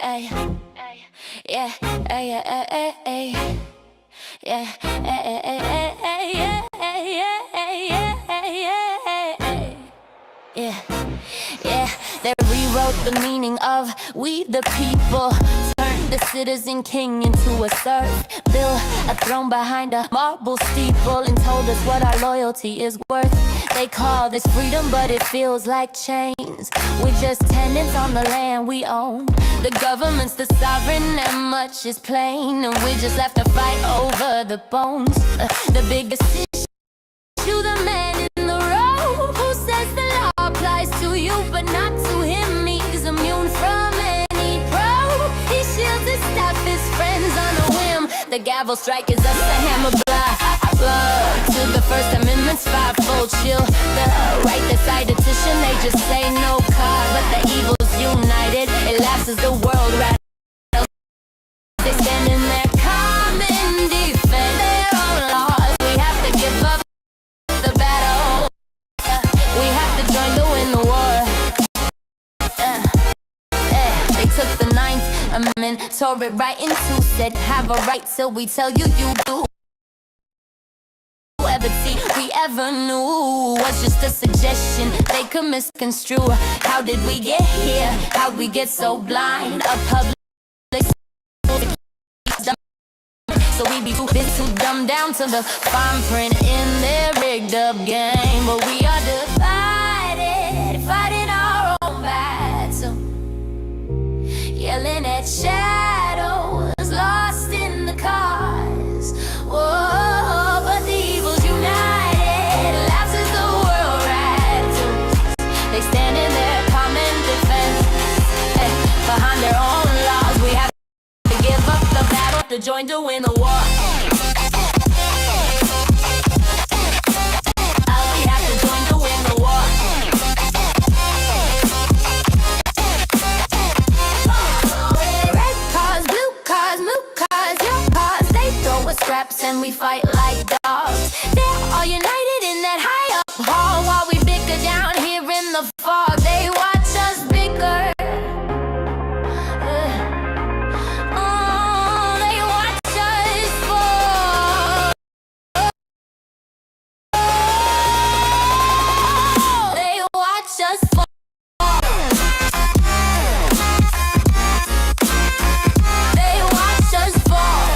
ay, yeah, ay, ay, ay, ay, yeah, ay, ay, ay, ay, yeah, yeah, yeah. They rewrote the meaning of we the people, turned the citizen king into a serf, built a throne behind a marble steeple, and told us what our loyalty is worth. They call this freedom, but it feels like chains. We're just tenants on the land we own. The government's the sovereign and much is plain, and we just left to fight over the bones. The biggest issue, the man in the robe who says the law applies to you but not to him. He's immune from any probe. He shields his staff, his friends on a whim. The gavel strike is us, the hammer block. To the First Amendment's fivefold shield. The right decide petition, they just say no cause, but the evil's united. It laughs as the world rattles. They stand in their common defense, their own laws. We have to give up the battle. We have to join to win the war. They took the Ninth Amendment, tore it right in two, said have a right till we tell you you do. We ever knew was just a suggestion they could misconstrue. How did we get here? How'd we get so blind? A public so we be too dumbed down to the fine print in their rigged up game. But we are divided, fighting our own battle, yelling at shadows, lost in the cause. Whoa, but the evil's united, laughs as the world rattles. They stand in their common defense, behind their own laws. We have to give up the battle to join to win the war. We have to join to win the war. Red cars, blue cars, blue cars, your cars. They throw us scraps and we fight like dogs. They're all united in that high up hall, while we bicker down here in the fog. They watch us bicker. They watch us fall. They watch us fall. They watch us fall.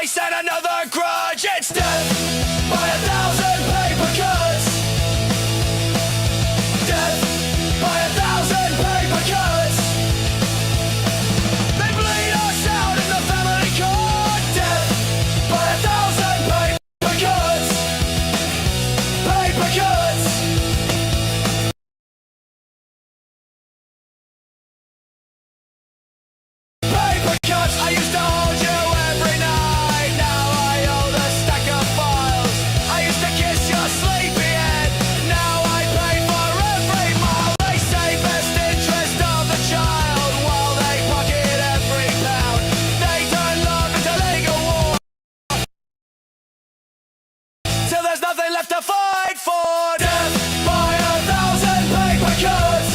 face and another grudge. It's death by 1,000 paper cuts. Death by 1,000 paper cuts. They bleed us out in the family court. Death by 1,000 paper cuts. Paper cuts. Paper cuts. I used to hold you every night. Now I hold a stack of files. I used to kiss your sleepy head. Now I pay for every mile. They say best interest of the child while they pocket every pound. They turn love into legal war till there's nothing left to fight for. Death by 1,000 paper cuts.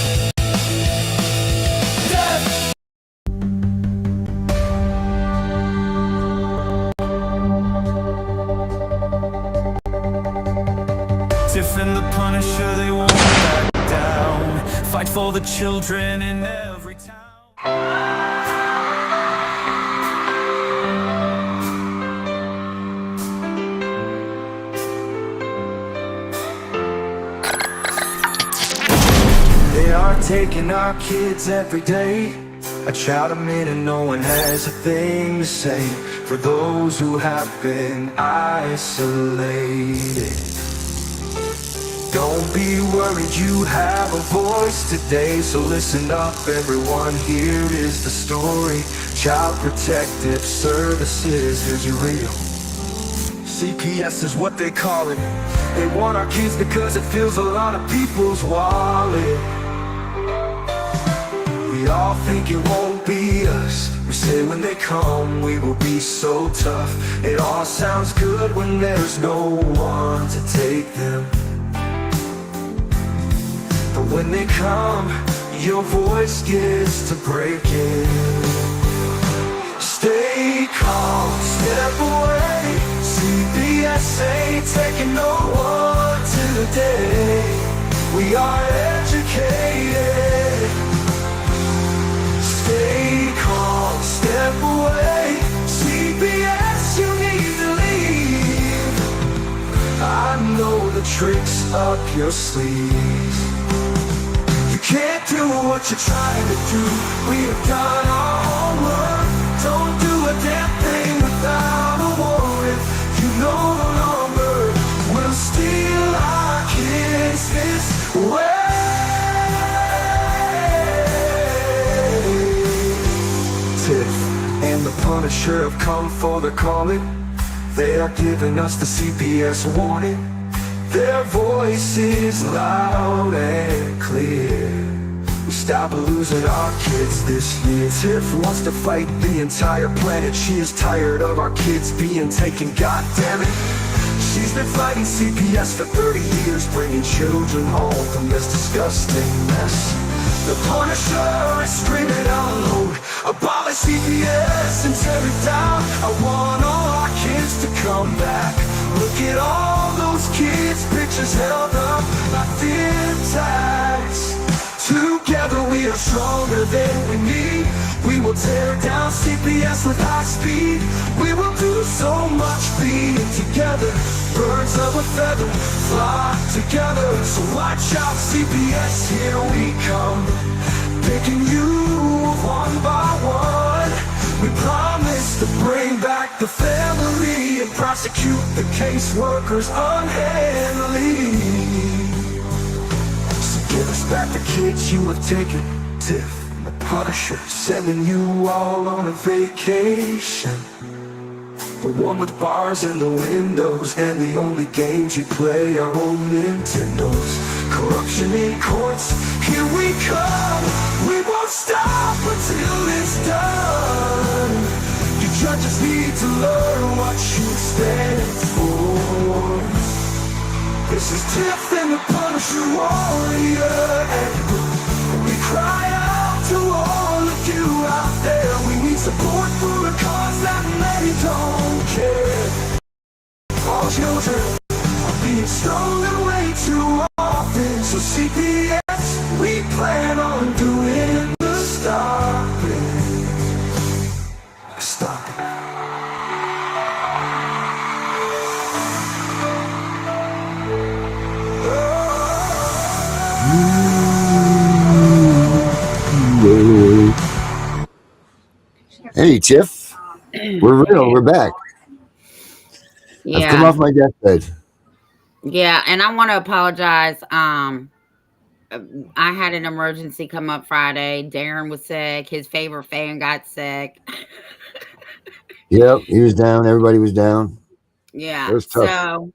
Death. Tiff and the Punisher, they won't back down. Fight for the children in every town. They are taking our kids every day. I shout them in and no one has a thing to say for those who have been isolated. Don't be worried, you have a voice today. So listen up everyone, here is the story. Child Protective Services, here's your real. CPS is what they call it. They want our kids because it fills a lot of people's wallet. We all think it won't be us. We say when they come we will be so tough. It all sounds good when there's no one to take them. But when they come, your voice gets to breaking. Stay calm, step away. CPS ain't taking no one today. We are educated. Stay calm, step away. CPS, you need to leave. I know the tricks up your sleeves. You can't do what you're trying to do. We have done our homework. Don't do a damn thing without a warrant. You no longer will steal our kids this way. Tiff and the Punisher have come for the calling. They are giving us the CPS warning. Their voice is loud and clear. We stop losing our kids this year. Tiff wants to fight the entire planet. She is tired of our kids being taken, God damn it. She's been fighting CPS for 30 years, bringing children home from this disgusting mess. The Punisher is screaming out loud, abolish CPS and tear it down. I want all our kids to come back. Look at all those kids' pictures held up like thin tags. Together we are stronger than we need. We will tear down CPS with high speed. We will do so much being together. Birds of a feather flock together. So watch out CPS, here we come. Picking you one by one. We promise to bring back the family and prosecute the caseworkers unhandily. Give us back the kids you have taken. Tiff and the Punisher sending you all on a vacation. The one with bars in the windows and the only games you play are on Nintendos. Corruption in courts, here we come. We won't stop until it's done. You judges need to learn what you stand for. This is Tiff and the Punisher warrior, and we cry out to all of you out there. We need support for a cause that many don't care. All children are being stolen way too often. So CPS, we plan on doing the stopping. Stop it. Hey, Tiff. We're real. We're back. I've come Yeah, off my deathbed. yeah, and I want to apologize. Uh, I had an emergency come up Friday. Darren was sick. His favorite fan got sick. Yep, he was down. Everybody was down. It Yeah, was tough. so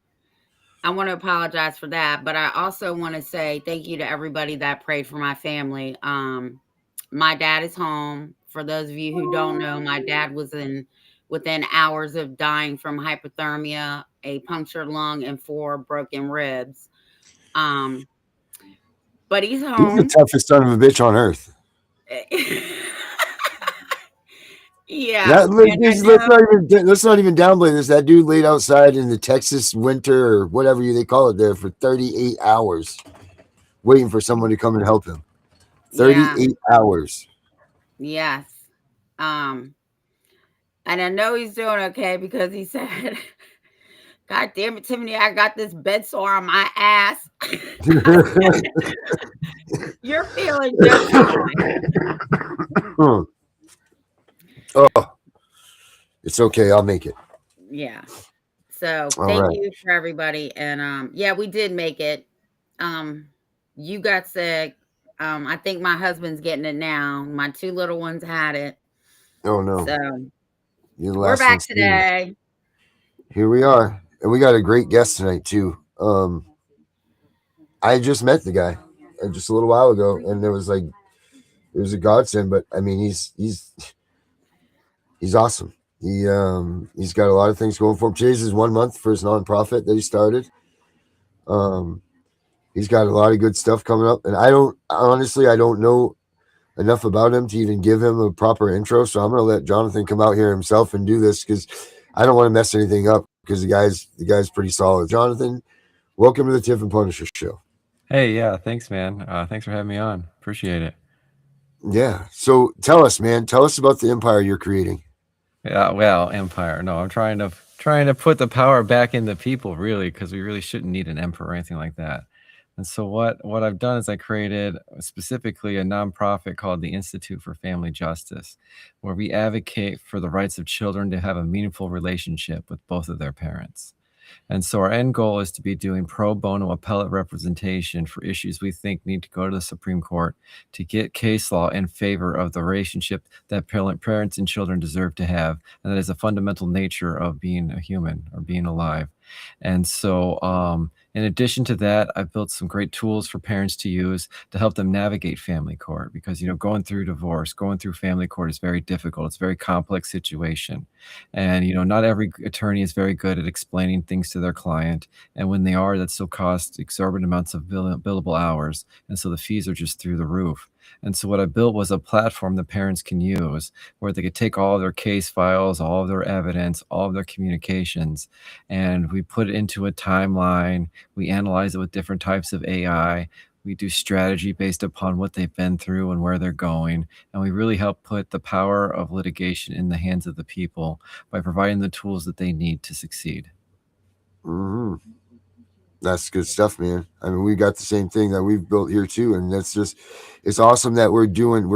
I want to apologize for that, but I also want to say thank you to everybody that prayed for my family. My dad is home. For those of you who don't know, my dad was in within hours of dying from hypothermia, a punctured lung, and 4 broken ribs. Um, but he's He's the home. toughest son of a bitch on earth. Yeah, and I know. Let's not even downplay this. That dude laid outside in the Texas winter or whatever they call it there for 38 hours, waiting for someone to come and help him. Yeah, 38 hours. yes. Um, and I know he's doing okay because he said, "God damn it, Tiffany, I got this bed sore on my ass." I said, "You're feeling just fine." Oh, it's okay. I'll make it. Yeah. So All thank right. you for everybody, and yeah, we did make it. Um, you got sick. I think my husband's getting it now. My 2 little ones had it, Oh no, so you're the we're last one back standing. today. Here we are, and we got a great guest tonight too. I just met the guy just a little while ago, and it was a godsend. But I mean, he's awesome. He's got a lot of things going for him. Today's his 1 month for his nonprofit that he started. Um, he's got a lot of good stuff coming up, and I don't know enough about him to even give him a proper intro. So I'm gonna let Jonathan come out here himself and do this because I don't want to mess anything up because the guy's pretty solid. Jonathan, welcome to the Tiff and Punisher show. Hey, yeah, thanks, man. Thanks for having me on. Appreciate it. Yeah. So tell us, man. Tell us about the empire you're creating. Yeah, well, empire. No, I'm trying to put the power back in the people, really, because we really shouldn't need an emperor or anything like that. And so what I've done is I created specifically a nonprofit called the Institute for Family Justice, where we advocate for the rights of children to have a meaningful relationship with both of their parents. And so our end goal is to be doing pro bono appellate representation for issues we think need to go to the Supreme Court to get case law in favor of the relationship that parents and children deserve to have. And that is a fundamental nature of being a human or being alive. And so, in addition to that, I've built some great tools for parents to use to help them navigate family court because, going through divorce, going through family court is very difficult. It's a very complex situation. And, not every attorney is very good at explaining things to their client. And when they are, that still costs exorbitant amounts of billable hours. And so the fees are just through the roof. And so what I built was a platform that parents can use where they could take all of their case files, all of their evidence, all of their communications, and we put it into a timeline. We analyze it with different types of AI. We do strategy based upon what they've been through and where they're going. And we really help put the power of litigation in the hands of the people by providing the tools that they need to succeed. Mm-hmm. That's good stuff, man. I mean, we got the same thing that we've built here too, and it's awesome that we're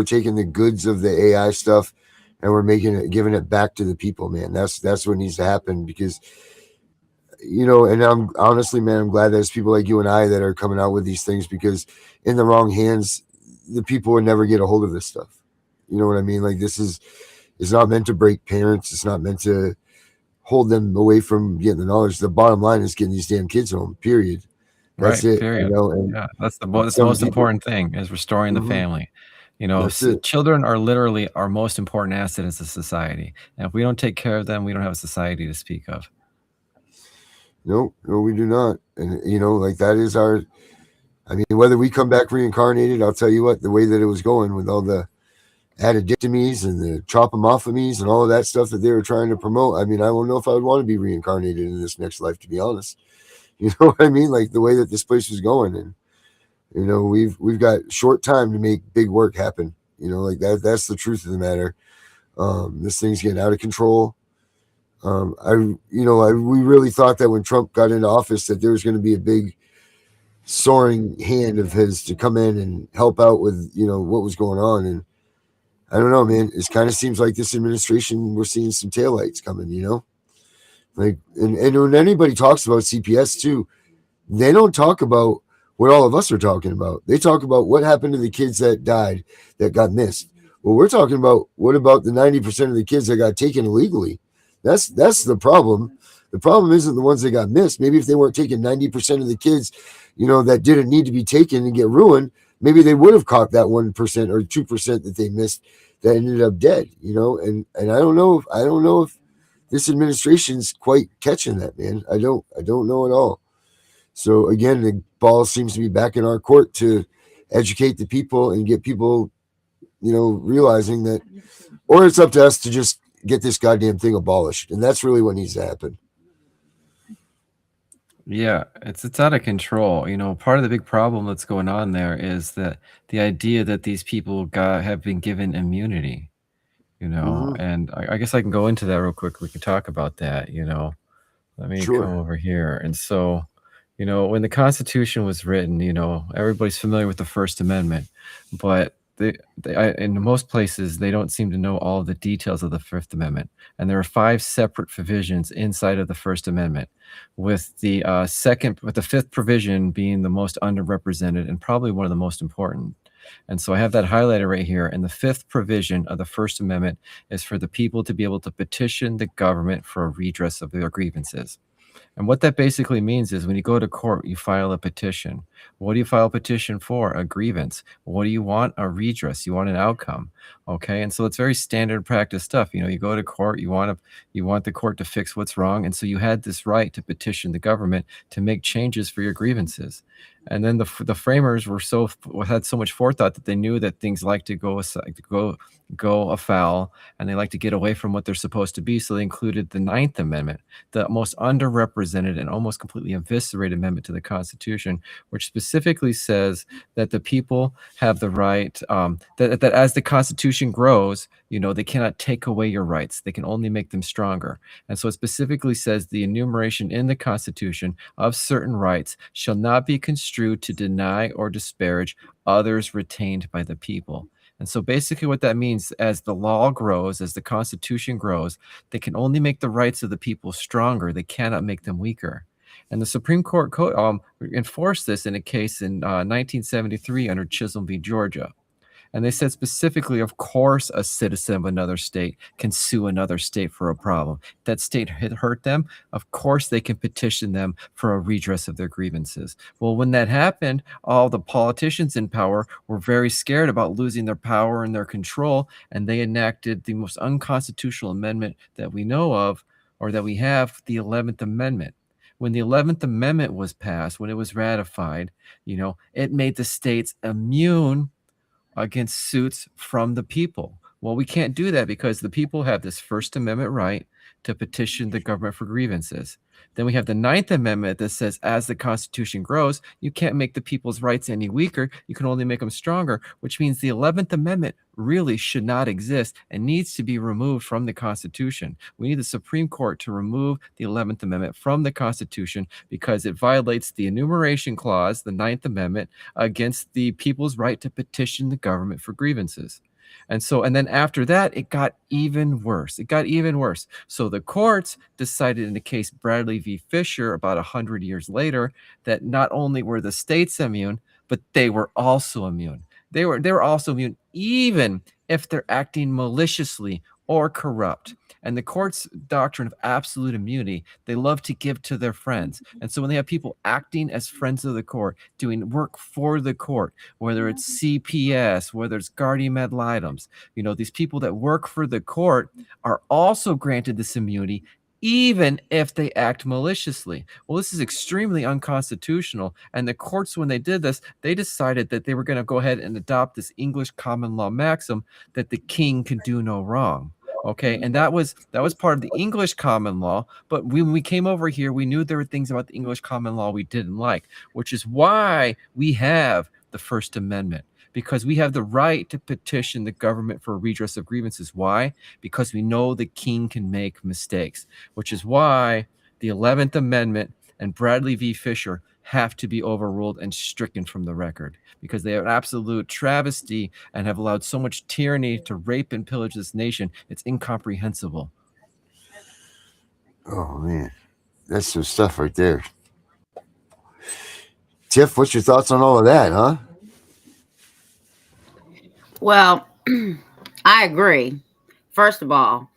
taking the goods of the AI stuff and giving it back to the people, man. That's what needs to happen because, and I'm honestly, man, I'm glad there's people like you and I that are coming out with these things because in the wrong hands, the people would never get a hold of this stuff. You know what I mean? Like it's not meant to break parents. It's not meant to hold them away from getting the knowledge. The bottom line is getting these damn kids home, period. That's Right, it. period. And Yeah, that's the most important thing is restoring the Mhm. family. That's it. Children are literally our most important asset as a society. And if we don't take care of them, we don't have a society to speak of. No, we do not. And like that is I mean, whether we come back reincarnated, I'll tell you what, the way that it was going with all the addictomies and the tropomophonies and all of that stuff that they were trying to promote. I mean, I don't know if I would want to be reincarnated in this next life, to be honest. You know what I mean? Like the way that this place was going, and we've got short time to make big work happen. Like that's the truth of the matter. This thing's getting out of control. We really thought that when Trump got into office that there was going to be a big soaring hand of his to come in and help out with what was going on, and I don't know, man. It kind of seems like this administration, we're seeing some taillights coming, you know? Like, and when anybody talks about CPS too, they don't talk about what all of us are talking about. They talk about what happened to the kids that died, that got missed. Well, we're talking about what about the 90% of the kids that got taken illegally? That's the problem. The problem isn't the ones that got missed. Maybe if they weren't taking 90% of the kids, you know, that didn't need to be taken and get ruined, maybe they would have caught that 1% or 2% that they missed that ended up dead, you know? And I don't know if this administration's quite catching that, man. I don't know at all. So again, the ball seems to be back in our court to educate the people and get people, you know, realizing that, or it's up to us to just get this goddamn thing abolished, and that's really what needs to happen. Yeah, it's out of control. You know, part of the big problem that's going on there is that the idea that these people have been given immunity, you know, Mm-hmm. and I guess I can go into that real quick. We can talk about that, you know. Let me come Sure. over here. And so, you know, when the Constitution was written, you know, everybody's familiar with the First Amendment, but in most places, they don't seem to know all of the details of the Fifth Amendment. And there are 5 separate provisions inside of the First Amendment, with the fifth provision being the most underrepresented and probably one of the most important. And so I have that highlighted right here. And the fifth provision of the First Amendment is for the people to be able to petition the government for a redress of their grievances. And what that basically means is when you go to court, you file a petition. What do you file a petition for? A grievance. What do you want? A redress. You want an outcome. Okay. And so it's very standard practice stuff. You know, you go to court, you want the court to fix what's wrong. And so you had this right to petition the government to make changes for your grievances. And then the framers had so much forethought that they knew that things like to go afoul, and they like to get away from what they're supposed to be. So they included the Ninth Amendment, the most underrepresented and almost completely eviscerated amendment to the Constitution, which specifically says that the people have the right, that as the Constitution grows, you know, they cannot take away your rights. They can only make them stronger. And so it specifically says the enumeration in the Constitution of certain rights shall not be construed to deny or disparage others retained by the people. And so basically what that means, as the law grows, as the Constitution grows, they can only make the rights of the people stronger. They cannot make them weaker. And the Supreme Court enforced this in a case in 1973 under Chisholm v. Georgia. And they said specifically, of course, a citizen of another state can sue another state for a problem. If that state had hurt them, of course they can petition them for a redress of their grievances. Well, when that happened, all the politicians in power were very scared about losing their power and their control, and they enacted the most unconstitutional amendment that we know of, or that we have, the 11th Amendment. When the 11th Amendment was passed, when it was ratified, you know, it made the states immune against suits from the people. Well, we can't do that because the people have this First Amendment right to petition the government for grievances. Then we have the Ninth Amendment that says, as the Constitution grows, you can't make the people's rights any weaker. You can only make them stronger, which means the 11th Amendment really should not exist and needs to be removed from the Constitution. We need the Supreme Court to remove the 11th Amendment from the Constitution because it violates the enumeration clause, the Ninth Amendment, against the people's right to petition the government for grievances. And then after that, it got even worse. So the courts decided in the case Bradley v. Fisher about 100 years later that not only were the states immune, but they were also immune. They were also immune even if they're acting maliciously or corrupt. And the court's doctrine of absolute immunity, they love to give to their friends. And so when they have people acting as friends of the court, doing work for the court, whether it's CPS, whether it's guardian ad litems, you know, these people that work for the court are also granted this immunity, even if they act maliciously. Well, this is extremely unconstitutional. And the courts, when they did this, they decided that they were going to go ahead and adopt this English common law maxim that the king can do no wrong. Okay, and that was part of the English common law. But when we came over here, we knew there were things about the English common law we didn't like, which is why we have the First Amendment, because we have the right to petition the government for a redress of grievances. Why? Because we know the king can make mistakes, which is why the 11th Amendment and Bradley v. Fisher have to be overruled and stricken from the record because they are an absolute travesty and have allowed so much tyranny to rape and pillage this nation. It's incomprehensible. Oh man, that's some stuff right there. Tiff, what's your thoughts on all of that, huh? Well, I agree, first of all,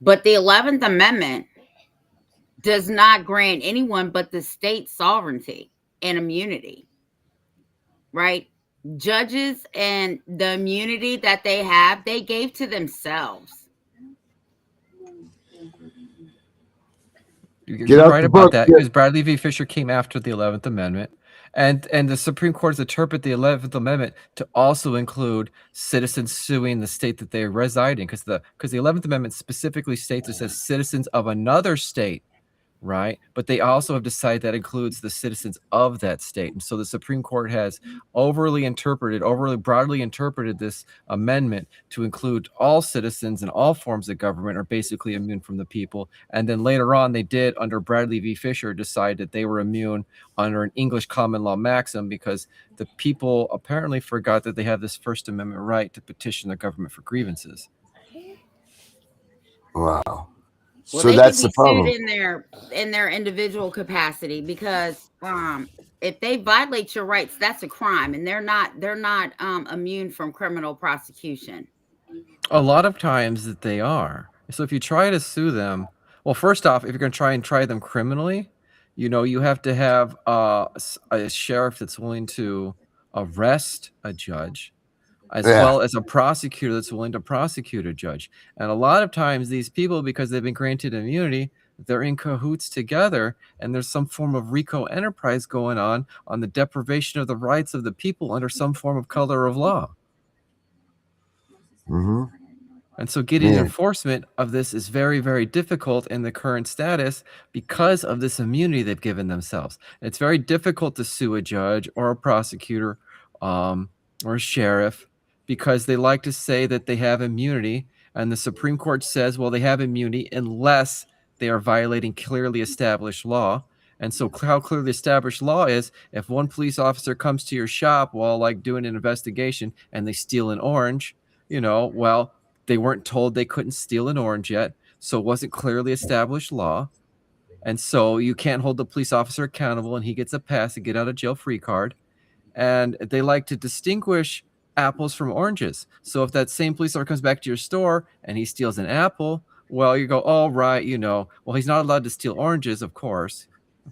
but the 11th Amendment does not grant anyone but the state sovereignty and immunity, right? Judges and the immunity that they have, they gave to themselves. You're right about that because Bradley v. Fisher came after the 11th Amendment. And the Supreme Court has interpreted the 11th Amendment to also include citizens suing the state that they reside in, because the 11th Amendment specifically states it says citizens of another state, right? But they also have decided that includes the citizens of that state. And so the Supreme Court has overly broadly interpreted this amendment to include all citizens and all forms of government are basically immune from the people. And then later on, they did, under Bradley v. Fisher, decide that they were immune under an English common law maxim because the people apparently forgot that they have this First Amendment right to petition the government for grievances. Wow. Well, So they that's could the problem. be sued in their individual capacity because if they violate your rights, that's a crime, and they're not immune from criminal prosecution. A lot of times that they are. So if you try to sue them, well, first off, if you're going to try them criminally, you have to have a sheriff that's willing to arrest a judge, as well as a prosecutor that's willing to prosecute a judge. And a lot of times these people, because they've been granted immunity, they're in cahoots together, and there's some form of RICO enterprise going on the deprivation of the rights of the people under some form of color of law. Mm-hmm. And so getting enforcement of this is very, very difficult in the current status because of this immunity they've given themselves. It's very difficult to sue a judge or a prosecutor or a sheriff because they like to say that they have immunity. And the Supreme Court says, well, they have immunity unless they are violating clearly established law. And so how clearly established law is, if one police officer comes to your shop while doing an investigation and they steal an orange, well, they weren't told they couldn't steal an orange yet, so it wasn't clearly established law. And so you can't hold the police officer accountable, and he gets a pass, a get-out-of-jail-free card. And they like to distinguish apples from oranges. So if that same police officer comes back to your store and he steals an apple, well, you go, oh, right, well, he's not allowed to steal oranges, of course,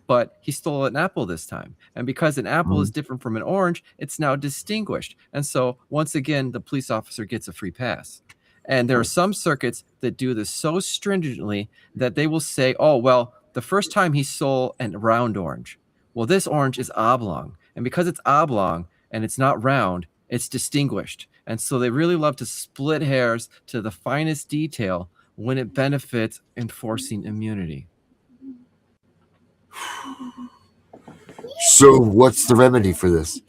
but he stole an apple this time. And because an apple is different from an orange, it's now distinguished. And so once again, the police officer gets a free pass. And there are some circuits that do this so stringently that they will say, oh, well, the first time he stole a round orange. Well, this orange is oblong. And because it's oblong and it's not round, it's distinguished. And so they really love to split hairs to the finest detail when it benefits enforcing immunity. So what's the remedy for this?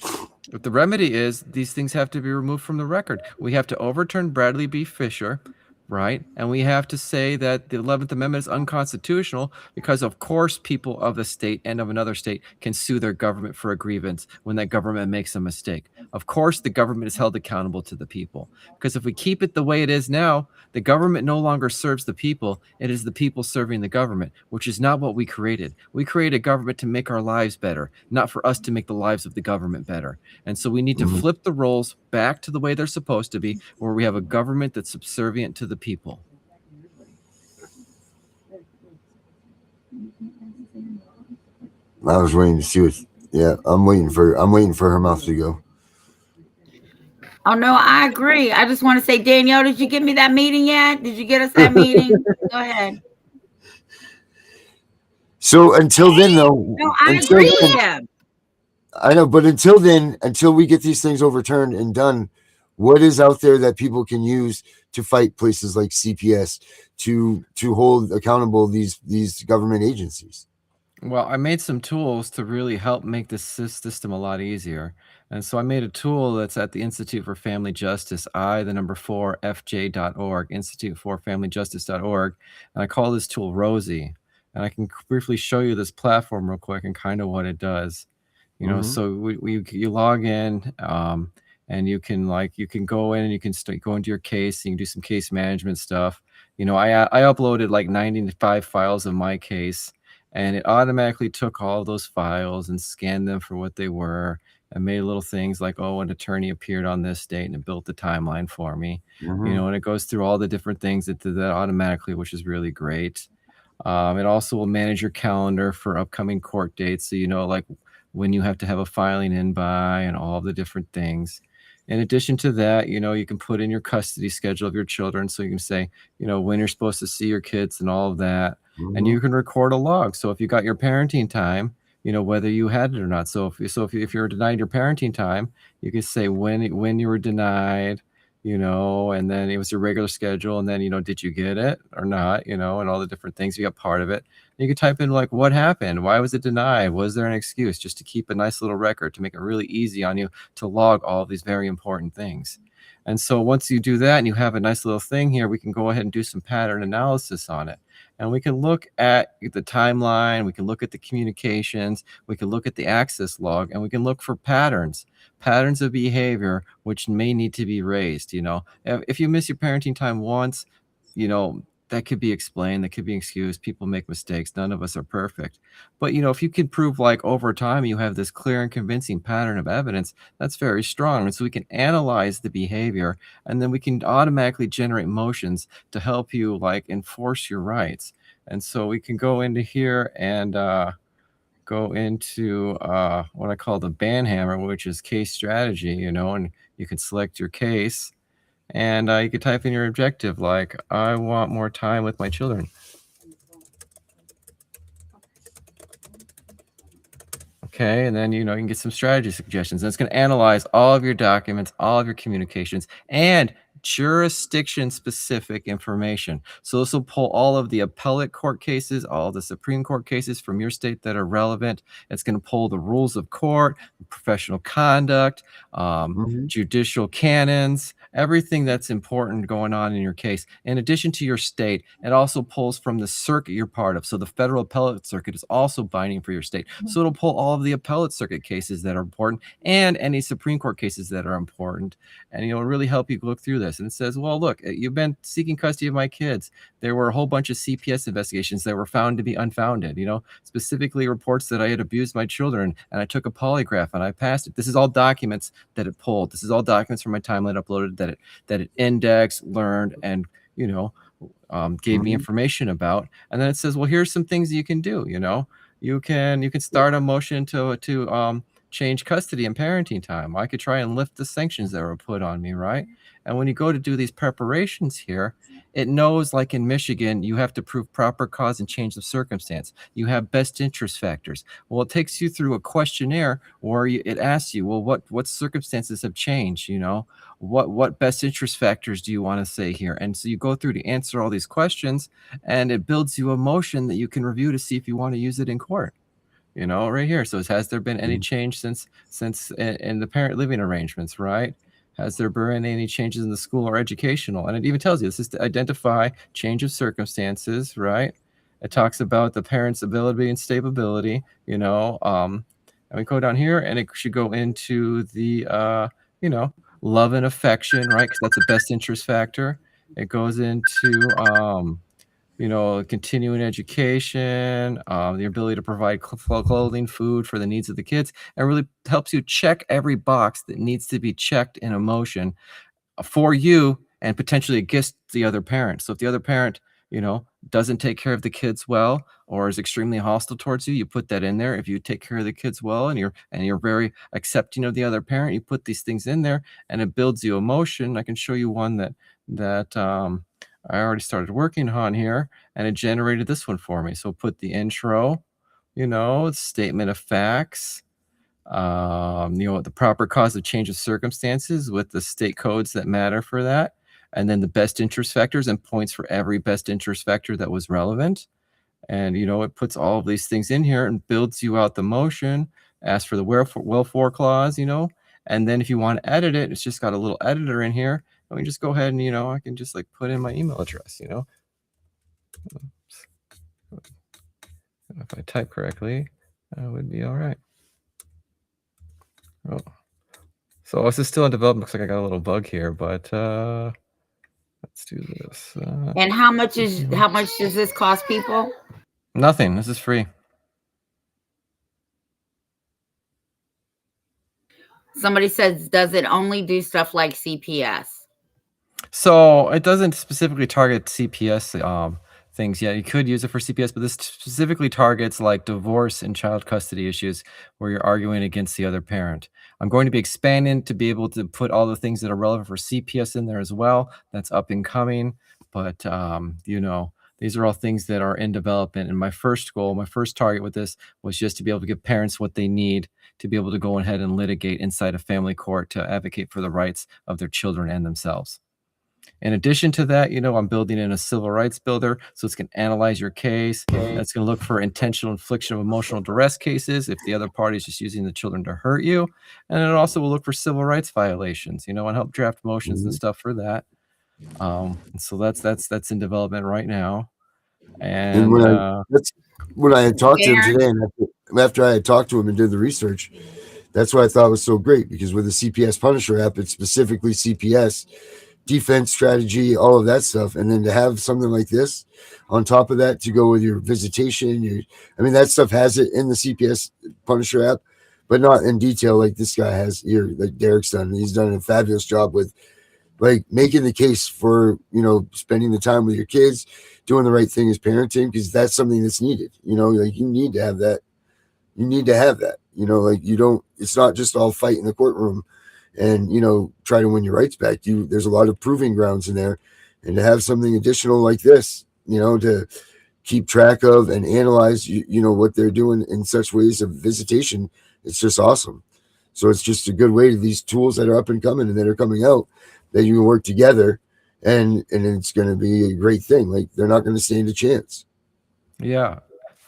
But the remedy is these things have to be removed from the record. We have to overturn Bradley v. Fisher, right? And we have to say that the 11th Amendment is unconstitutional because, of course, people of a state and of another state can sue their government for a grievance when that government makes a mistake. Of course, the government is held accountable to the people. Because if we keep it the way it is now, the government no longer serves the people. It is the people serving the government, which is not what we created. We created government to make our lives better, not for us to make the lives of the government better. And so we need to flip the roles back to the way they're supposed to be, where we have a government that's subservient to the people. I was waiting to see what. Yeah, I'm waiting for her mouth to go. Oh no, I agree. I just want to say, Danielle, did you give me that meeting yet? Did you get us that meeting? Go ahead. So until then, though, no, I agree with them. I know, but until then, until we get these things overturned and done, what is out there that people can use to fight places like CPS to hold accountable these government agencies? Well, I made some tools to really help make this system a lot easier. And so I made a tool that's at the Institute for Family Justice, FJ.org, instituteforfamilyjustice.org. And I call this tool Rosie. And I can briefly show you this platform real quick and kind of what it does. You know, Mhm. so you log in, and you can go in and you can go into your case. You can do some case management stuff. You know, I uploaded like 95 files of my case, and it automatically took all those files and scanned them for what they were, and made little things like, oh, an attorney appeared on this date, and it built the timeline for me. You Mhm. know, and it goes through all the different things that did that automatically, which is really great. It also will manage your calendar for upcoming court dates, so you know, like, when you have to have a filing in by and all the different things. In addition to that, you know, you can put in your custody schedule of your children, so you can say, you know, when you're supposed to see your kids and all of that, and Mhm. you can record a log. So if you got your parenting time, you know, whether you had it or not. So if you're denied your parenting time, you can say when you were denied, you know, and then it was your regular schedule, and then, you know, did you get it or not, you know, and all the different things. You got part of it. You could type in like, what happened? Why was it denied? Was there an excuse? Just to keep a nice little record to make it really easy on you to log all of these very important things. And so once you do that and you have a nice little thing here, we can go ahead and do some pattern analysis on it. And we can look at the timeline, we can look at the communications, we can look at the access log, and we can look for patterns of behavior which may need to be raised. You know, if you miss your parenting time once, you know, that could be explained, that could be excused. People make mistakes. None of us are perfect. But, you know, if you can prove like over time you have this clear and convincing pattern of evidence, that's very strong. And so we can analyze the behavior, and then we can automatically generate motions to help you like enforce your rights. And so we can go into here and go into what I call the ban hammer, which is case strategy, you know, and you can select your case, and you could type in your objective, like, I want more time with my children. Okay, and then, you know, you can get some strategy suggestions. And it's going to analyze all of your documents, all of your communications, and jurisdiction specific information. So this will pull all of the appellate court cases, all the Supreme Court cases from your state that are relevant. It's going to pull the rules of court, professional conduct, Mhm. judicial canons, everything that's important going on in your case. In addition to your state, it also pulls from the circuit you're part of. So the federal appellate circuit is also binding for your state. So it'll pull all of the appellate circuit cases that are important and any Supreme Court cases that are important. And it'll really help you look through this. And it says, well, look, you've been seeking custody of my kids. There were a whole bunch of CPS investigations that were found to be unfounded, you know, specifically reports that I had abused my children, and I took a polygraph and I passed it. This is all documents that it pulled. This is all documents from my timeline uploaded that it indexed, learned, and, you know, gave me Mhm. information about. And then it says, well, here's some things you can do. You know, you can start a motion to change custody and parenting time. I could try and lift the sanctions that were put on me, right? And when you go to do these preparations here, it knows, like in Michigan, you have to prove proper cause and change of circumstance. You have best interest factors. Well, it takes you through a questionnaire where it asks you, well, what circumstances have changed? You know, what best interest factors do you want to say here? And so you go through to answer all these questions, and it builds you a motion that you can review to see if you want to use it in court. You know, right here. So has there been any Mhm. change since in the parent living arrangements, right? Has there been any changes in the school or educational? And it even tells you this is to identify change of circumstances, right? It talks about the parent's ability and stability, you know. And we go down here, and it should go into the you know, love and affection, right? Because that's a best interest factor. It goes into you know, continuing education, the ability to provide clothing, food for the needs of the kids, and really helps you check every box that needs to be checked in emotion for you and potentially against the other parent. So if the other parent, you know, doesn't take care of the kids well or is extremely hostile towards you, you put that in there. If you take care of the kids well and you're very accepting of the other parent, you put these things in there, and it builds you emotion. I can show you one that I already started working on here, and it generated this one for me. So put the intro, you know, statement of facts, you know, the proper cause of change of circumstances with the state codes that matter for that, and then the best interest factors and points for every best interest factor that was relevant. And, you know, it puts all of these things in here and builds you out the motion, asks for the wherefore clause, you know, and then if you want to edit it, it's just got a little editor in here. And we just go ahead and, you know, I can just like put in my email address, you know. If I type correctly, that would be all right. Oh. So this is still in development. Looks like I got a little bug here, but let's do this. And how much does this cost people? Nothing. This is free. Somebody says, does it only do stuff like CPS? So it doesn't specifically target CPS things. Yeah, you could use it for CPS, but this specifically targets like divorce and child custody issues where you're arguing against the other parent. I'm going to be expanding to be able to put all the things that are relevant for CPS in there as well. That's up and coming, but you know, these are all things that are in development. And my first goal, my first target with this was just to be able to give parents what they need to be able to go ahead and litigate inside a family court to advocate for the rights of their children and themselves. In addition to that, you know, I'm building in a civil rights builder, so it's going to analyze your case. It's going to look for intentional infliction of emotional duress cases if the other party is just using the children to hurt you. And it also will look for civil rights violations, you know, and help draft motions and stuff for that. And so that's in development right now. And that's when I had talked to him today, and after I had talked to him and did the research, that's what I thought was so great, because with the CPS Punisher app, it's specifically CPS, defense strategy, all of that stuff. And then to have something like this on top of that to go with your visitation, I mean, that stuff has it in the CPS Punisher app, but not in detail like this guy has here, like Derek's done. He's done a fabulous job with like making the case for, you know, spending the time with your kids, doing the right thing as parenting, because that's something that's needed. You know, like you need to have that. You need to have that. You know, like you don't. It's not just all fight in the courtroom, and you know, try to win your rights back. There's a lot of proving grounds in there, and to have something additional like this, you know, to keep track of and analyze, you know, what they're doing in such ways of visitation, it's just awesome. So it's just a good way to these tools that are up and coming and that are coming out, that you can work together, and it's going to be a great thing. Like they're not going to stand a chance. yeah.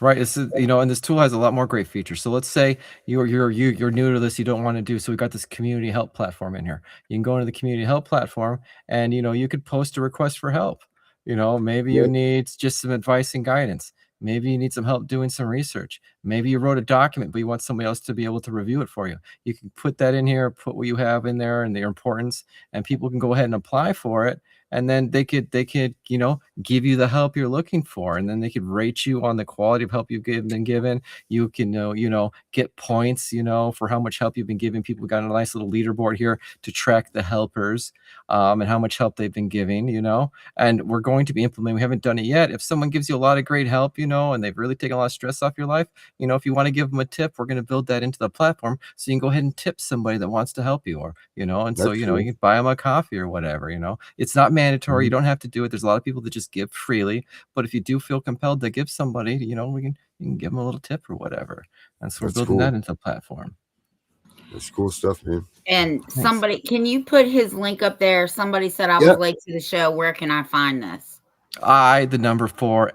Right. It's, you know, and this tool has a lot more great features. So let's say you're new to this, you don't want to do. So we've got this community help platform in here. You can go into the community help platform, and you know, you could post a request for help. You know, maybe you need just some advice and guidance. Maybe you need some help doing some research. Maybe you wrote a document, but you want somebody else to be able to review it for you. You can put that in here, put what you have in there and their importance, and people can go ahead and apply for it. And then they could, you know, give you the help you're looking for. And then they could rate you on the quality of help you've been given. You can, you know, get points, you know, for how much help you've been giving. People got a nice little leaderboard here to track the helpers and how much help they've been giving, you know. And we're going to be implementing, we haven't done it yet. If someone gives you a lot of great help, you know, and they've really taken a lot of stress off your life, you know, if you want to give them a tip, we're going to build that into the platform. So you can go ahead and tip somebody that wants to help you, or, you know, and so, you know, you can buy them a coffee or whatever, you know. It's not mandatory. You don't have to do it. There's a lot of people that just give freely, but if you do feel compelled to give somebody, you know, you can give them a little tip or whatever. And so we're building that into the platform. That's cool stuff, man. And somebody, can you put his link up there? Somebody said I was late to the show. Where can I find this?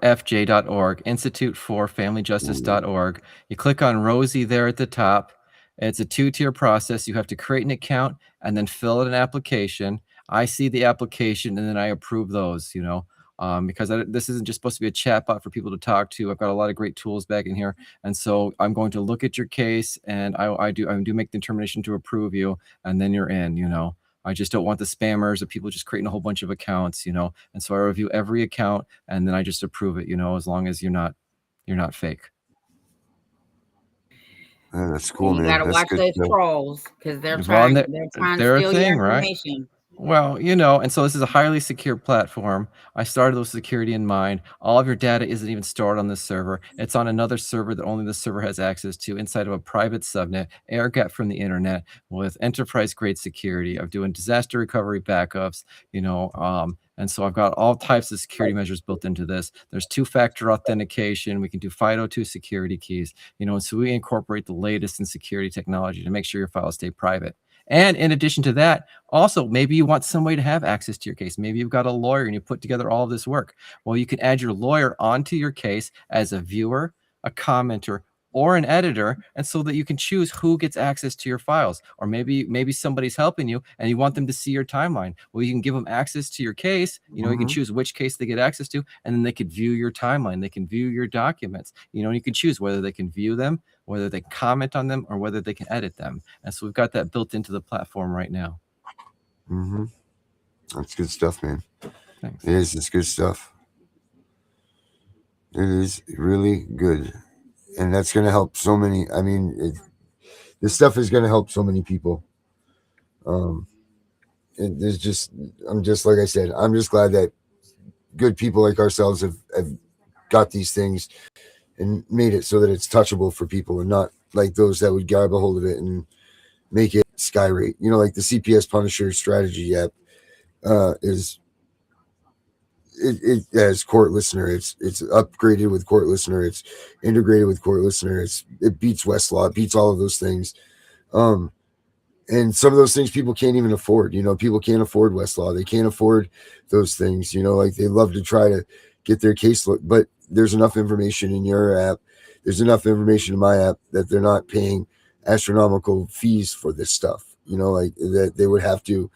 FJ.org, Institute for FamilyJustice.org. You click on Rosie there at the top. It's a 2-tier process. You have to create an account and then fill out an application. I see the application and then I approve those, you know, because this isn't just supposed to be a chatbot for people to talk to. I've got a lot of great tools back in here. And so I'm going to look at your case, and I do make the determination to approve you, and then you're in, you know. I just don't want the spammers or people just creating a whole bunch of accounts, you know. And so I review every account, and then I just approve it, you know, as long as you're not fake. Yeah, that's cool, you man. gotta watch those trolls, because they're trying to steal your information. Right? Well, you know, and so this is a highly secure platform. I started with security in mind. All of your data isn't even stored on this server. It's on another server that only the server has access to, inside of a private subnet, air-gapped from the internet, with enterprise-grade security. I'm doing disaster recovery backups, you know, and so I've got all types of security measures built into this. There's 2-factor authentication. We can do FIDO2 security keys, you know, and so we incorporate the latest in security technology to make sure your files stay private. And in addition to that, also, maybe you want somebody to have access to your case. Maybe you've got a lawyer and you put together all of this work. Well, you can add your lawyer onto your case as a viewer, a commenter, or an editor, and so that you can choose who gets access to your files. Or maybe somebody's helping you and you want them to see your timeline. Well, you can give them access to your case. You know, you can choose which case they get access to, and then they could view your timeline. They can view your documents. You know, and you can choose whether they can view them, whether they comment on them, or whether they can edit them. And so we've got that built into the platform right now. That's good stuff, man. Thanks. It is. It's good stuff. It is really good. And that's going to help so many. I mean, this stuff is going to help so many people. There's just, I'm just, like I said, I'm just glad that good people like ourselves have got these things and made it so that it's touchable for people, and not like those that would grab a hold of it and make it skyrate. You know, like the CPS Punisher strategy app is, it has Court Listener. It's upgraded with Court Listener. It's integrated with Court Listener. It beats Westlaw. It beats all of those things. And some of those things people can't even afford. You know, people can't afford Westlaw. They can't afford those things. You know, like they love to try to get their case look, but there's enough information in your app. There's enough information in my app that they're not paying astronomical fees for this stuff. You know, like that they would have to.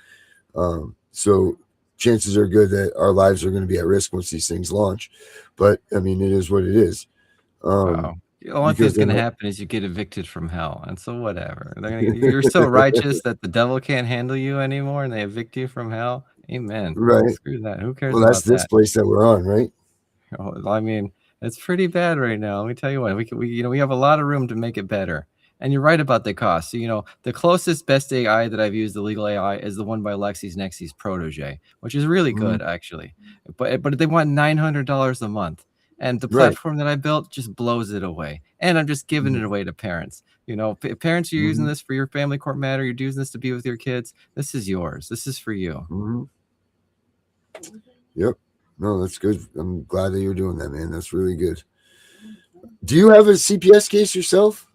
So chances are good that our lives are going to be at risk once these things launch. But I mean, it is what it is. Wow. The only thing that's going to happen is you get evicted from hell. And so whatever. You're so righteous that the devil can't handle you anymore and they evict you from hell. Amen. Right. Screw that. Who cares Well, about that's this that? place that we're on, right? I mean, it's pretty bad right now. Let me tell you what, we have a lot of room to make it better. And you're right about the cost. So, you know, the closest best AI that I've used, the legal AI, is the one by LexisNexis Protege, which is really good, actually. But they want $900 a month. And the platform that I built just blows it away. And I'm just giving it away to parents. You know, parents, you're using this for your family court matter. You're using this to be with your kids. This is yours. This is for you. Yep. No, that's good. I'm glad that you're doing that, man. That's really good. Do you have a CPS case yourself?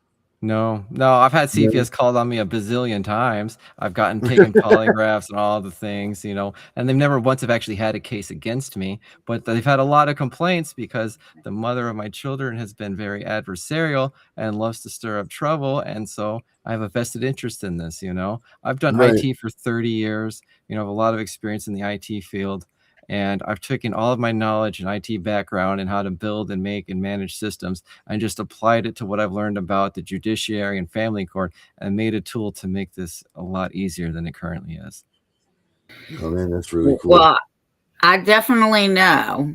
No, I've had CPS called on me a bazillion times. I've gotten taken polygraphs and all the things, you know, and they've never once have actually had a case against me, but they've had a lot of complaints because the mother of my children has been very adversarial and loves to stir up trouble. And so I have a vested interest in this, you know. I've done IT for 30 years, you know, I have a lot of experience in the IT field. And I've taken all of my knowledge and IT background and how to build and make and manage systems and just applied it to what I've learned about the judiciary and family court and made a tool to make this a lot easier than it currently is. Oh, man, that's really cool. Well, I definitely know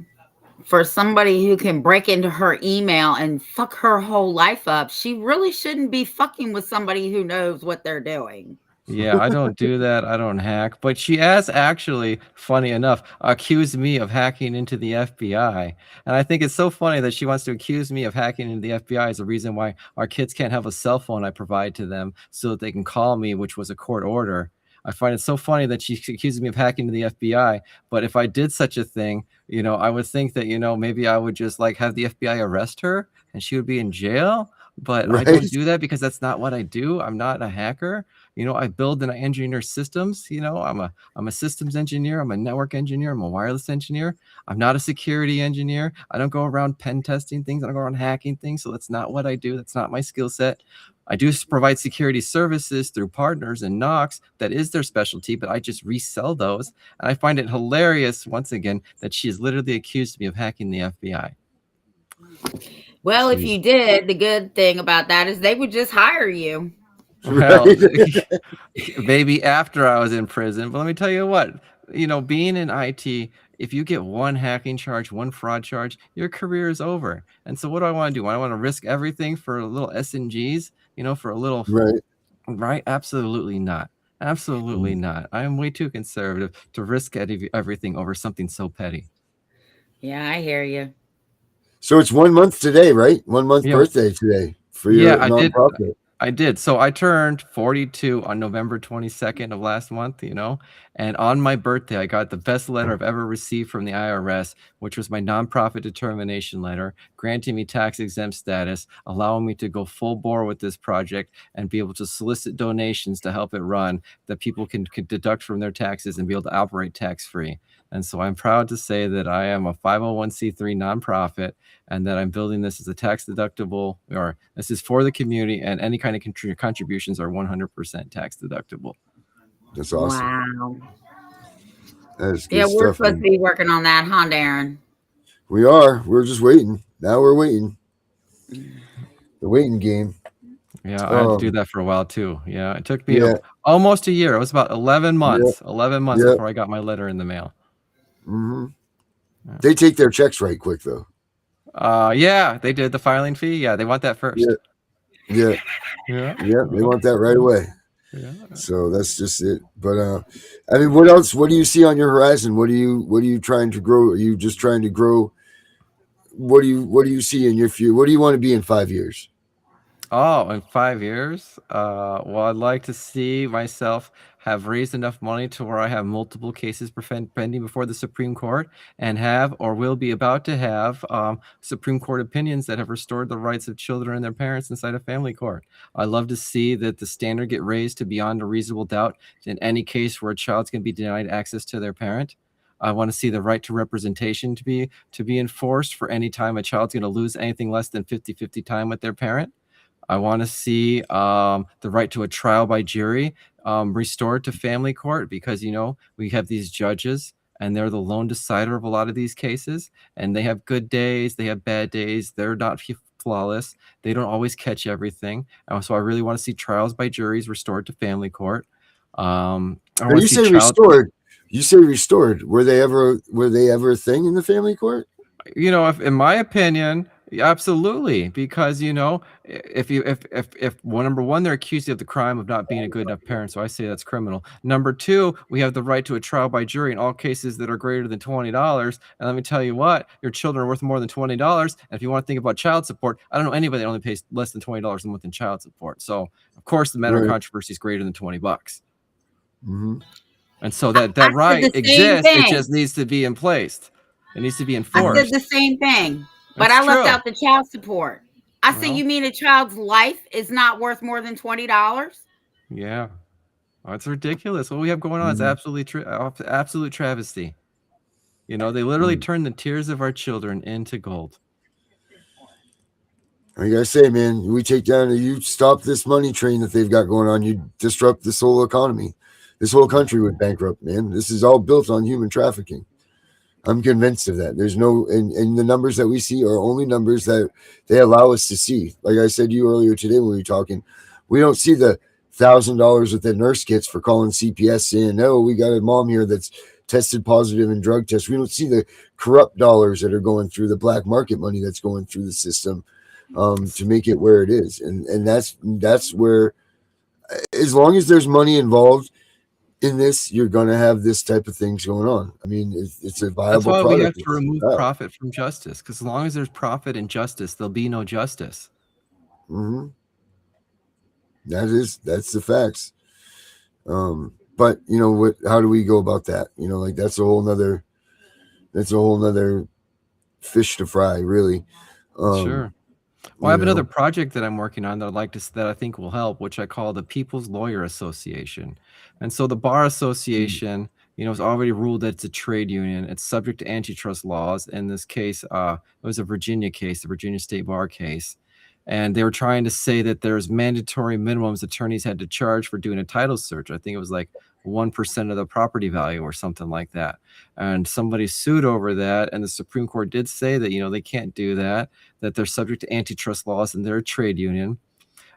for somebody who can break into her email and fuck her whole life up, she really shouldn't be fucking with somebody who knows what they're doing. Yeah, I don't do that. I don't hack. But she has actually, funny enough, accused me of hacking into the FBI. And I think it's so funny that she wants to accuse me of hacking into the FBI as the reason why our kids can't have a cell phone I provide to them so that they can call me, which was a court order. I find it so funny that she accuses me of hacking to the FBI. But if I did such a thing, you know, I would think that, you know, maybe I would just like have the FBI arrest her and she would be in jail. But I don't do that because that's not what I do. I'm not a hacker. You know, I build and I engineer systems. You know, I'm a systems engineer. I'm a network engineer. I'm a wireless engineer. I'm not a security engineer. I don't go around pen testing things. I don't go around hacking things. So that's not what I do. That's not my skill set. I do provide security services through partners and Knox. That is their specialty, but I just resell those. And I find it hilarious, once again, that she has literally accused me of hacking the FBI. Well, if you did, the good thing about that is they would just hire you. Well, maybe after I was in prison. But let me tell you what, you know, being in IT, if you get one hacking charge, one fraud charge, your career is over. And so what do I want to do? I want to risk everything for a little SNGs, you know, for a little, right? Absolutely not. Absolutely not. I am way too conservative to risk everything over something so petty. Yeah, I hear you. So it's 1 month today, right? 1 month birthday today for your nonprofit. I did. So I turned 42 on November 22nd of last month, and on my birthday, I got the best letter I've ever received from the IRS, which was my nonprofit determination letter, granting me tax exempt status, allowing me to go full bore with this project and be able to solicit donations to help it run that people can deduct from their taxes and be able to operate tax free. And so I'm proud to say that I am a 501c3 nonprofit and that I'm building this as a tax deductible, or this is for the community, and any kind of contributions are 100% tax deductible. That's awesome. Wow. That is good Yeah, we're stuff, supposed man. to be working on that, huh, Darren? We are. We're just waiting. Now we're waiting. The waiting game. Yeah, I had to do that for a while too. Yeah, it took me Yeah. almost a year. It was about 11 months. 11 months Yep. before I got my letter in the mail. Mm-hmm. They take their checks right quick though. Yeah, they did the filing fee. Yeah, they want that first. Yeah. Yeah. They want that right away. Yeah. So that's just it. But I mean, what else? What do you see on your horizon? What are you trying to grow? Are you just trying to grow? What do you see in your future? What do you want to be in 5 years? Oh, in 5 years? Well, I'd like to see myself have raised enough money to where I have multiple cases pending before the Supreme Court and have or will be about to have Supreme Court opinions that have restored the rights of children and their parents inside a family court. I'd love to see that the standard get raised to beyond a reasonable doubt in any case where a child's going to be denied access to their parent. I want to see the right to representation to be enforced for any time a child's going to lose anything less than 50-50 time with their parent. I want to see the right to a trial by jury restored to family court because, we have these judges and they're the lone decider of a lot of these cases, and they have good days, they have bad days, they're not flawless, they don't always catch everything. So I really want to see trials by juries restored to family court. You say restored. You say restored. Were they ever a thing in the family court? If in my opinion, absolutely, because if number one, they're accused of the crime of not being a good enough parent, so I say that's criminal. Number two, we have the right to a trial by jury in all cases that are greater than $20. And let me tell you what, your children are worth more than $20. And if you want to think about child support, I don't know anybody that only pays less than $20 a month in child support. So of course, the matter of controversy is greater than $20. Mm-hmm. And so that right exists. It just needs to be in place. It needs to be enforced. I said the same thing, but I left out the child support. I said, you mean a child's life is not worth more than $20? Yeah. Oh, it's ridiculous. What we have going on is absolute travesty. They literally turn the tears of our children into gold. I gotta say, man, you stop this money train that they've got going on, you disrupt this whole economy. This whole country would bankrupt, man. This is all built on human trafficking. I'm convinced of that. There's and the numbers that we see are only numbers that they allow us to see. Like I said to you earlier today when we were talking, we don't see the $1,000 that the nurse gets for calling CPS saying, no, we got a mom here that's tested positive in drug tests. We don't see the corrupt dollars that are going through, the black market money that's going through the system to make it where it is. And that's where, as long as there's money involved in this, you're going to have this type of things going on. I mean, it's a viable product. That's why we have to remove profit from justice, because as long as there's profit and justice, there'll be no justice. Mm-hmm. That's the facts. But how do we go about that? That's a whole nother fish to fry, really. Sure. Well, I have another project that I'm working on that I think will help, which I call the People's Lawyer Association. And so the Bar Association, has already ruled that it's a trade union. It's subject to antitrust laws. In this case, it was a Virginia case, the Virginia State Bar case. And they were trying to say that there's mandatory minimums attorneys had to charge for doing a title search. I think it was like 1% of the property value or something like that. And somebody sued over that. And the Supreme Court did say that, they can't do that they're subject to antitrust laws and they're a trade union.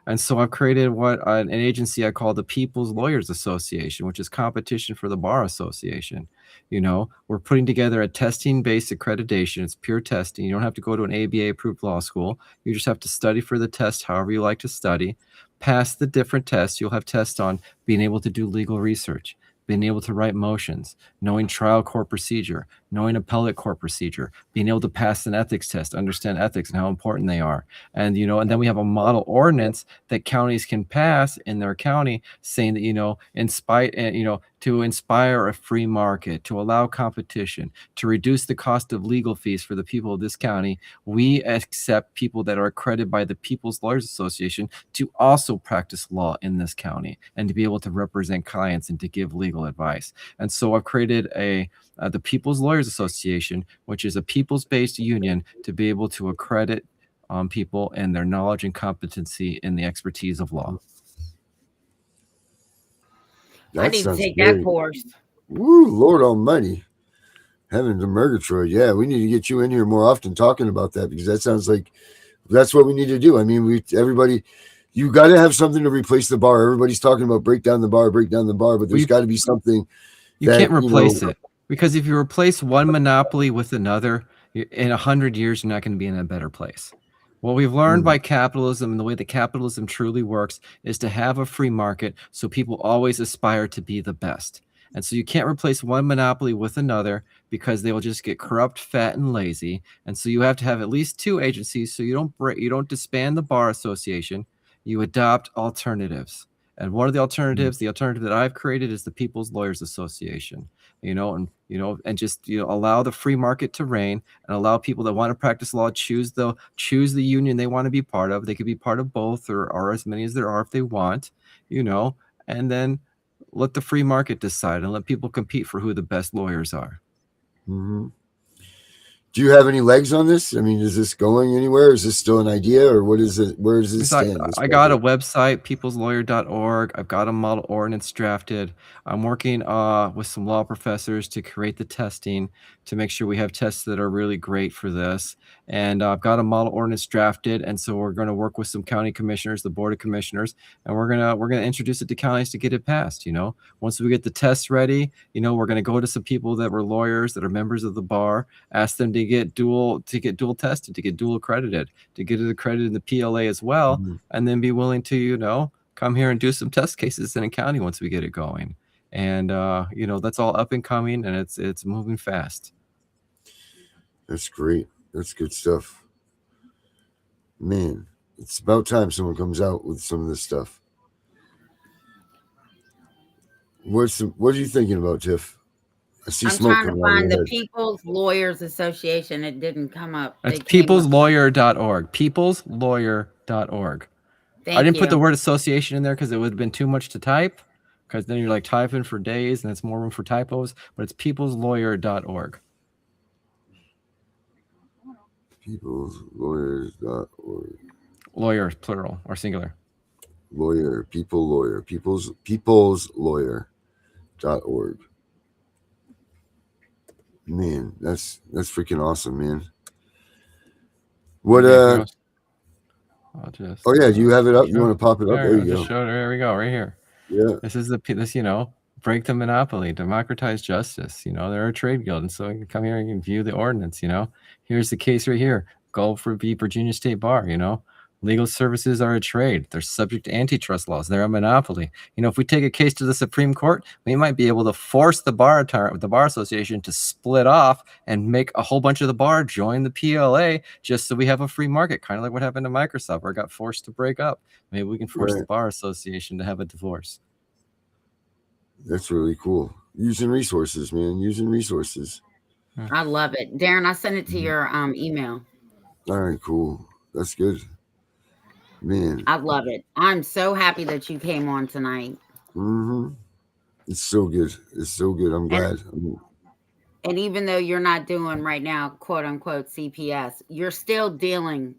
And so I've created an agency I call the People's Lawyers Association, which is competition for the Bar Association. We're putting together a testing-based accreditation. It's pure testing. You don't have to go to an ABA-approved law school. You just have to study for the test however you like to study. Pass the different tests. You'll have tests on being able to do legal research, being able to write motions, knowing trial court procedure, knowing appellate court procedure, being able to pass an ethics test, understand ethics and how important they are. And, and then we have a model ordinance that counties can pass in their county saying that, to inspire a free market, to allow competition, to reduce the cost of legal fees for the people of this county, we accept people that are accredited by the People's Lawyers Association to also practice law in this county and to be able to represent clients and to give legal advice. And so I've created the People's Lawyers Association, which is a people's-based union to be able to accredit people and their knowledge and competency in the expertise of law. I need to take that course. Woo, Lord Almighty. Heavens and Murgatroyd. Yeah, we need to get you in here more often talking about that, because that sounds like that's what we need to do. I mean, you got to have something to replace the bar. Everybody's talking about break down the bar, but there's got to be something. You can't replace it, because if you replace one monopoly with another, in 100 years, you're not going to be in a better place. What we've learned by capitalism and the way that capitalism truly works is to have a free market so people always aspire to be the best. And so you can't replace one monopoly with another, because they will just get corrupt, fat, and lazy. And so you have to have at least two agencies, so you don't disband the Bar Association. You adopt alternatives. And one of the alternatives, the alternative that I've created, is the People's Lawyers Association. And just allow the free market to reign, and allow people that want to practice law choose the union they want to be part of. They could be part of both, or as many as there are if they want, and then let the free market decide and let people compete for who the best lawyers are. Mm-hmm. Do you have any legs on this? I mean, is this going anywhere? Is this still an idea, or what is it? Where does this stand? I got a website, peopleslawyer.org. I've got a model ordinance drafted. I'm working with some law professors to create the testing to make sure we have tests that are really great for this. And I've got a model ordinance drafted, and so we're going to work with some county commissioners, the board of commissioners, and we're gonna introduce it to counties to get it passed. Once we get the tests ready, we're going to go to some people that were lawyers that are members of the bar, ask them to get dual tested, to get dual accredited, to get it accredited in the PLA as well, and then be willing to come here and do some test cases in a county once we get it going. And that's all up and coming, and it's moving fast. That's great. That's good stuff. Man, it's about time someone comes out with some of this stuff. What are you thinking about, Tiff? I see I'm smoke trying to coming out of find your the head. People's Lawyers Association. It didn't come up. That's peopleslawyer.org. Peopleslawyer.org. I didn't put the word association in there because it would have been too much to type, because then you're like typing for days and it's more room for typos, but it's peopleslawyer.org. Peopleslawyers.org. Lawyer, plural or singular. Lawyer, peopleslawyer.org. Man, that's freaking awesome, man. What I'll just, oh yeah, do you have it up? You want to pop it up? There you go. There we go, right here. Yeah. This is break the monopoly, democratize justice. They're a trade guild, and so you can come here and you can view the ordinance. Here's the case right here. Go for Virginia State Bar. Legal services are a trade. They're subject to antitrust laws. They're a monopoly. If we take a case to the Supreme Court, we might be able to force the Bar Association to split off and make a whole bunch of the bar join the PLA, just so we have a free market, kind of like what happened to Microsoft, where it got forced to break up. Maybe we can force the Bar Association to have a divorce. That's really cool. Using resources, man. Using resources. I love it. Darren, I sent it to your email. All right, cool. That's good. Man. I love it. I'm so happy that you came on tonight. It's so good. It's so good. I'm glad. And even though you're not doing right now, quote unquote, CPS, you're still dealing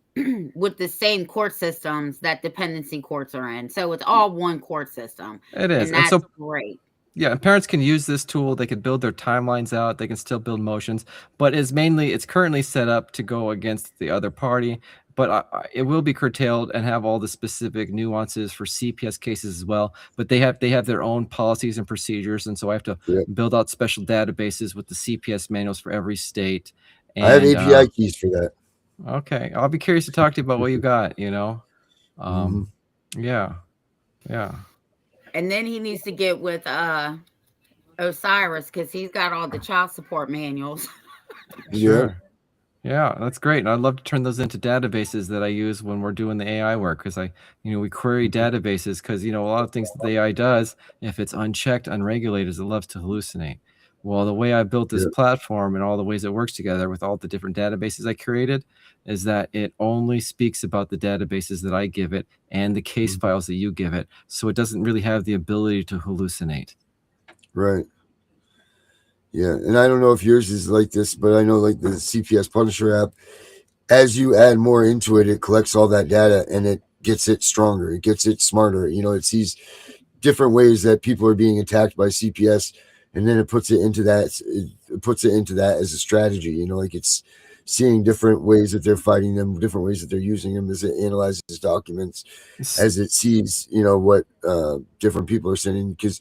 with the same court systems that dependency courts are in. So it's all one court system. It is. And that's great. Yeah, and parents can use this tool. They can build their timelines out. They can still build motions, but it's currently set up to go against the other party. But it will be curtailed and have all the specific nuances for CPS cases as well. But they have their own policies and procedures, and so I have to build out special databases with the CPS manuals for every state. And, I have API keys for that. Okay, I'll be curious to talk to you about what you got. Yeah. And then he needs to get with Osiris, because he's got all the child support manuals. Yeah. Sure. Yeah, that's great. And I'd love to turn those into databases that I use when we're doing the AI work because we query databases because, a lot of things that the AI does, if it's unchecked, unregulated, is it loves to hallucinate. Well, the way I built this Yeah. platform and all the ways it works together with all the different databases I created is that it only speaks about the databases that I give it and the case Mhm. files that you give it. So it doesn't really have the ability to hallucinate. Right. Yeah. And I don't know if yours is like this, but I know like the CPS Punisher app, as you add more into it, it collects all that data and it gets it stronger. It gets it smarter. It sees different ways that people are being attacked by CPS, and then it puts it into that. It puts it into that as a strategy. Like it's seeing different ways that they're fighting them, different ways that they're using them as it analyzes documents, S- as it sees, what different people are sending. Because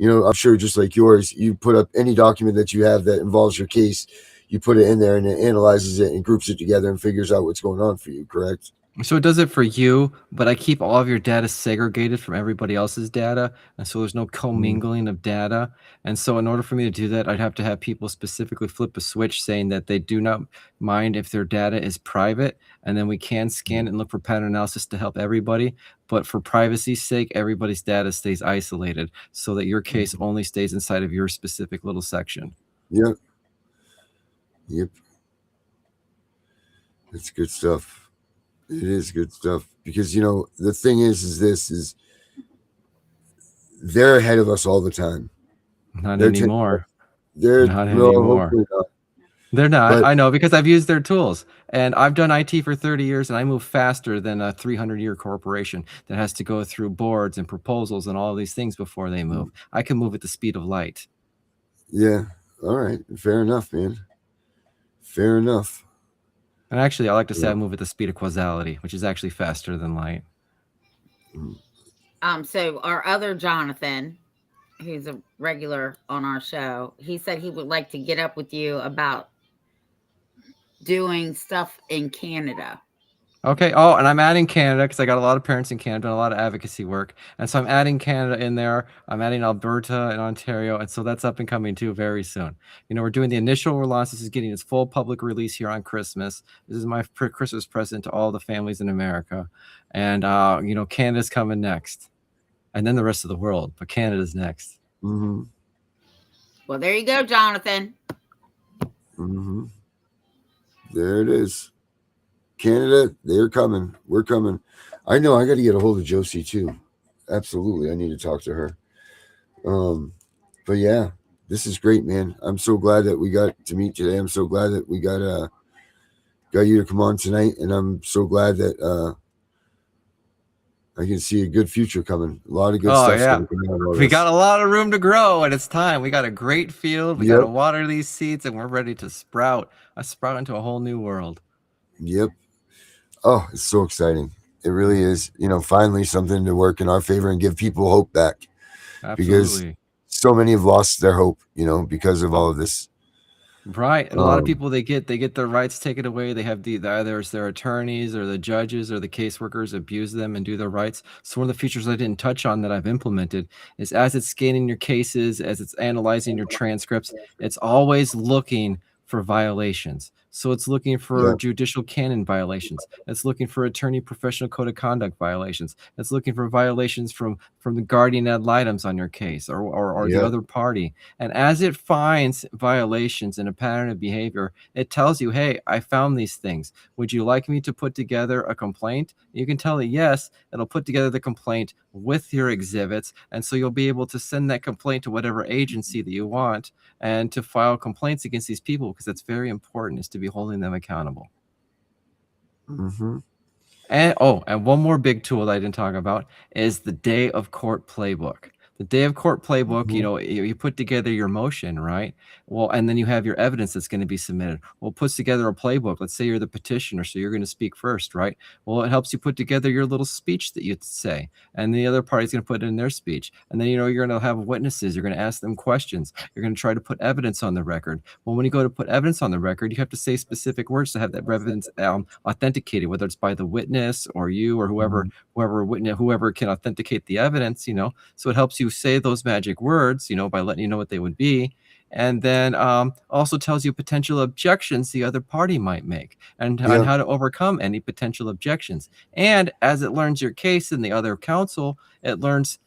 I'm sure just like yours, you put up any document that you have that involves your case, you put it in there and it analyzes it and groups it together and figures out what's going on for you. Correct? So it does it for you, but I keep all of your data segregated from everybody else's data, and so there's no Mm-hmm. commingling of data. And so in order for me to do that, I'd have to have people specifically flip a switch saying that they do not mind if their data is private, and then we can scan it and look for pattern analysis to help everybody. But for privacy's sake, everybody's data stays isolated so that your case only stays inside of your specific little section. Yep. Yep. It's good stuff. It is good stuff because the thing is they're ahead of us all the time. Not They're 10 anymore. they're Not no, anymore. hopefully not. They're not. But I know because I've used their tools. And I've done IT for 30 years and I move faster than a 300-year corporation that has to go through boards and proposals and all these things before they move. I can move at the speed of light. yeah, all right, fair enough, man. Fair enough. And actually, I like to say Yeah. I move at the speed of causality, which is actually faster than light. So our other Jonathan, who's a regular on our show, he said he would like to get up with you about doing stuff in Canada. Okay. Oh, and I'm adding Canada because I got a lot of parents in Canada, done a lot of advocacy work. And so I'm adding Canada in there. I'm adding Alberta and Ontario. And so that's up and coming too very soon. We're doing the initial relaunch. This is getting its full public release here on Christmas. This is my Christmas present to all the families in America. And, Canada's coming next. And then the rest of the world. But Canada's next. Mm-hmm. Well, there you go, Jonathan. Mm-hmm. There it is. Canada, they're coming. We're coming. I know. I got to get a hold of Josie too. Absolutely, I need to talk to her. But yeah, this is great, man. I'm so glad that we got to meet today. I'm so glad that we got you to come on tonight, and I'm so glad that I can see a good future coming. A lot of good Oh, stuff's yeah. going to come out of all We this. got a lot of room to grow, and it's time. We got a great field. We got to Yep. water these seeds, and we're ready to sprout. I sprout into a whole new world. Yep. Oh, it's so exciting. It really is. Finally something to work in our favor and give people hope back. Because Absolutely. so many have lost their hope, because of all of this. Right. And a lot of people they get their rights taken away. They have either it's their attorneys or the judges or the caseworkers abuse them and do their rights. So one of the features I didn't touch on that I've implemented is as it's scanning your cases, as it's analyzing your transcripts, it's always looking for violations. So it's looking for Yeah. judicial canon violations. It's looking for attorney professional code of conduct violations. It's looking for violations from the guardian ad litem's on your case or the Yeah. other party. And as it finds violations in a pattern of behavior, it tells you, hey, I found these things. Would you like me to put together a complaint? You can tell it yes. It'll put together the complaint with your exhibits. And so you'll be able to send that complaint to whatever agency that you want and to file complaints against these people because that's very important is to be holding them accountable. Mm-hmm. And one more big tool that I didn't talk about is the day of court playbook. The day of court playbook, you put together your motion, right? Well, and then you have your evidence that's going to be submitted. Well, it puts together a playbook. Let's say you're the petitioner, so you're going to speak first, right? Well, it helps you put together your little speech that you say, and the other party's going to put it in their speech. And then, you're going to have witnesses. You're going to ask them questions. You're going to try to put evidence on the record. Well, when you go to put evidence on the record, you have to say specific words to have that evidence authenticated, whether it's by the witness or you or whoever can authenticate the evidence, So it helps you say those magic words, by letting you know what they would be. and then also tells you potential objections the other party might make, and Yeah. how to overcome any potential objections. And as it learns your case in the other counsel, it looks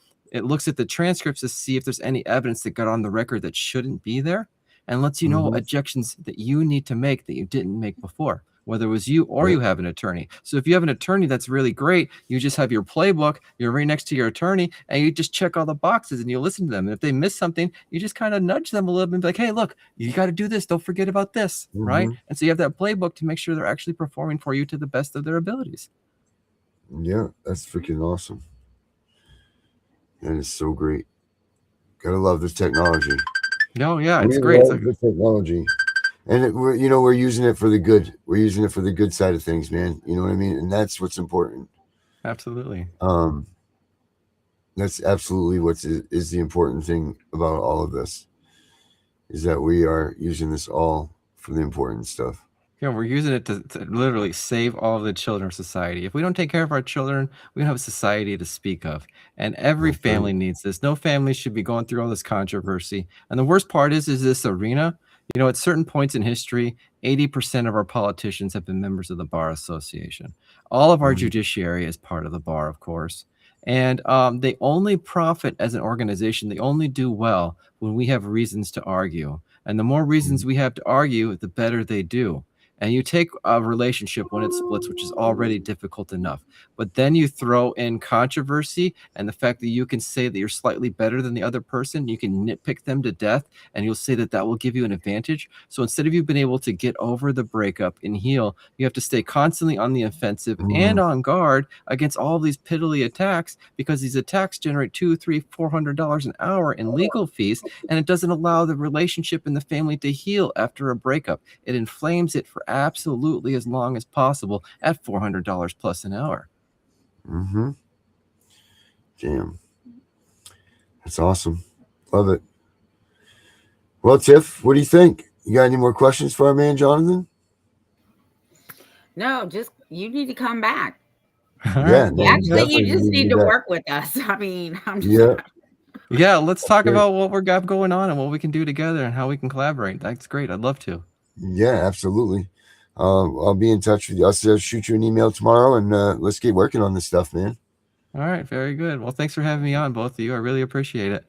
at the transcripts to see if there's any evidence that got on the record that shouldn't be there, and lets you know objections that you need to make that you didn't make before, whether it was you or you have an attorney. So if you have an attorney, that's really great. You just have your playbook, you're right next to your attorney, and you just check all the boxes and you listen to them. And if they miss something, you just kind of nudge them a little bit and be like, hey, look, you got to do this. Don't forget about this, right? And so you have that playbook to make sure they're actually performing for you to the best of their abilities. Yeah, that's freaking awesome. That is so great. Gotta love this technology. No, yeah, it's great. Love the technology. And we're using it for the good. We're using it for the good side of things, man. You know what I mean? And that's what's important. Absolutely. That's absolutely what is the important thing about all of this, is that we are using this all for the important stuff. Yeah, we're using it to literally save all of the children of society. If we don't take care of our children, we don't have a society to speak of. And every family needs this. No family should be going through all this controversy. And the worst part is this arena. At certain points in history, 80% of our politicians have been members of the Bar Association. All of our judiciary is part of the bar, of course. And they only profit as an organization. They only do well when we have reasons to argue. And the more reasons we have to argue, the better they do. And you take a relationship when it splits, which is already difficult enough, but then you throw in controversy and the fact that you can say that you're slightly better than the other person, you can nitpick them to death, and you'll say that will give you an advantage. So instead of you being able to get over the breakup and heal, you have to stay constantly on the offensive and on guard against all of these piddly attacks, because these attacks generate $200, $300, $400 an hour in legal fees, and it doesn't allow the relationship in the family to heal after a breakup. It inflames it for absolutely as long as possible at $400 plus an hour. Damn. That's awesome. Love it. Well, Tiff, what do you think? You got any more questions for our man, Jonathan? No, just you need to come back. Yeah. Actually, you just need to work with us. I mean, I'm just Yeah, let's talk about what we got going on and what we can do together and how we can collaborate. That's great. I'd love to. Yeah, absolutely. I'll be in touch with you. I'll shoot you an email tomorrow, and let's get working on this stuff, man. All right, very good. Well, thanks for having me on, both of you. I really appreciate it.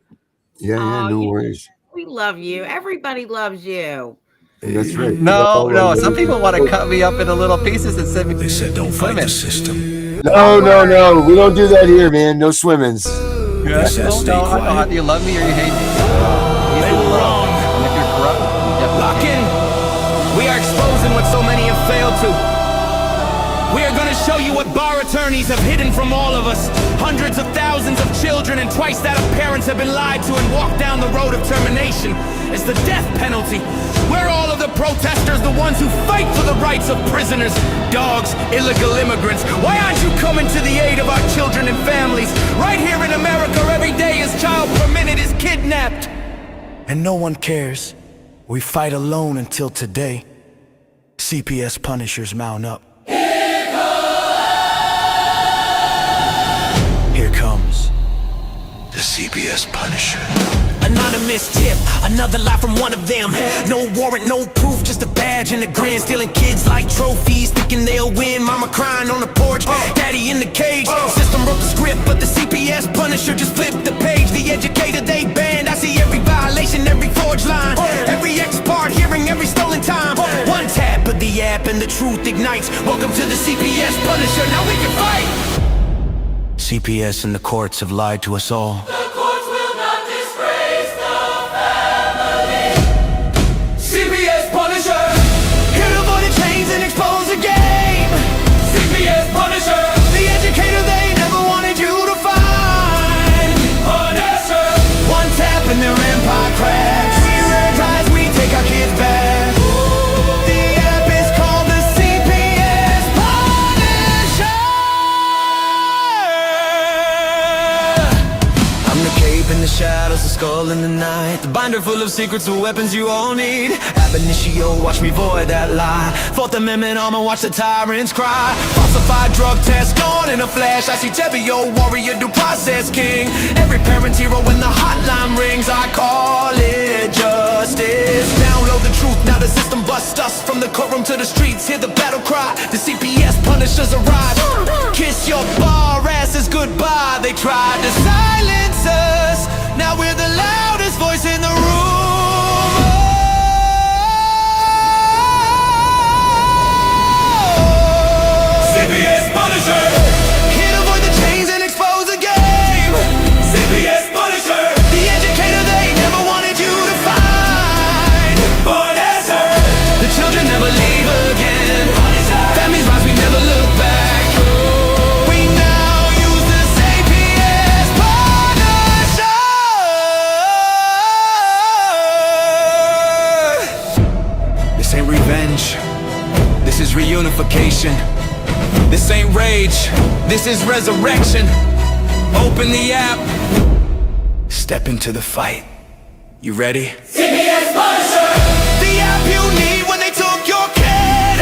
Yeah, no worries. We love you. Everybody loves you. That's right. No. Some people want to cut me up into little pieces and send me. They said don't fight the system. No. We don't do that here, man. No swimmings. Yeah. Do you love me or you hate me? They were wrong. And if you're corrupt, you definitely Lock hate me. in. We are exposing what so many have failed to. We are going to show you what bar attorneys have hidden from all of us. Hundreds of thousands of children and twice that of parents have been lied to and walked down the road of termination. It's the death penalty. We're all of the protesters, the ones who fight for the rights of prisoners, dogs, illegal immigrants. Why aren't you coming to the aid of our children and families? Right here in America, every day a child per minute is kidnapped. And no one cares. We fight alone until today. CPS Punishers mount up. Here comes the CPS Punisher. Anonymous tip, another lie from one of them. No warrant, no proof, just a badge and a grin. Stealing kids like trophies, thinking they'll win. Mama crying on the porch, daddy in the cage. System wrote the script, but the CPS Punisher just flipped the page. The educator they banned, I see every violation, every forged line, every ex-part hearing, every stolen time. One tap of the app and the truth ignites. Welcome to the CPS Punisher, now we can fight. CPS and the courts have lied to us all. Deep in the shadows, a skull in the night. The binder full of secrets and weapons you all need. Ab initio, watch me void that lie. Fourth Amendment armor, watch the tyrants cry. Falsified drug test, gone in a flash. I see Tevio, warrior, due process king. Every parent's hero when the hotline rings. I call it justice. Download the truth, now the system busts us. From the courtroom to the streets, hear the battle cry. The CPS punishers arrive. Kiss your bar asses goodbye. They tried to silence us. Now we're the loudest voice in the room. CPS Punisher, here to avoid the chains and expose the game. CPS Punisher, the educator they never wanted you to find. Born as her, the children never leave again. Families rise, we never look back. We now use the CPS Punisher. This ain't revenge, this is reunification. This ain't rage, this is resurrection. Open the app, step into the fight. You ready? CPS Punisher! The app you need when they took your kid.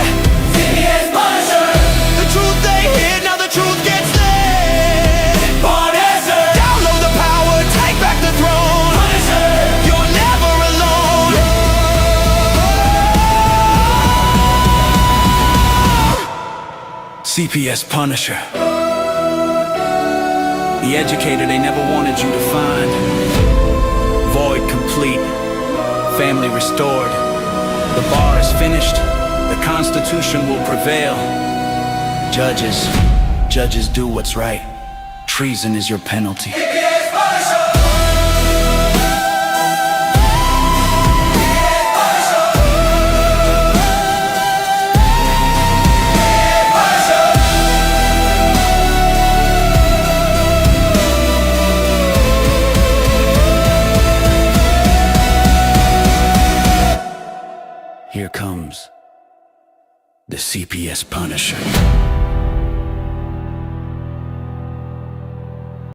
CPS Punisher! The truth they hid, now the truth gets lit. Punisher! Download the power, take back the throne. Punisher! You're never alone. CPS Punisher. The educator they never wanted you to find. Void complete, family restored. The bar is finished, the Constitution will prevail. Judges do what's right. Treason is your penalty. Here comes the CPS Punisher.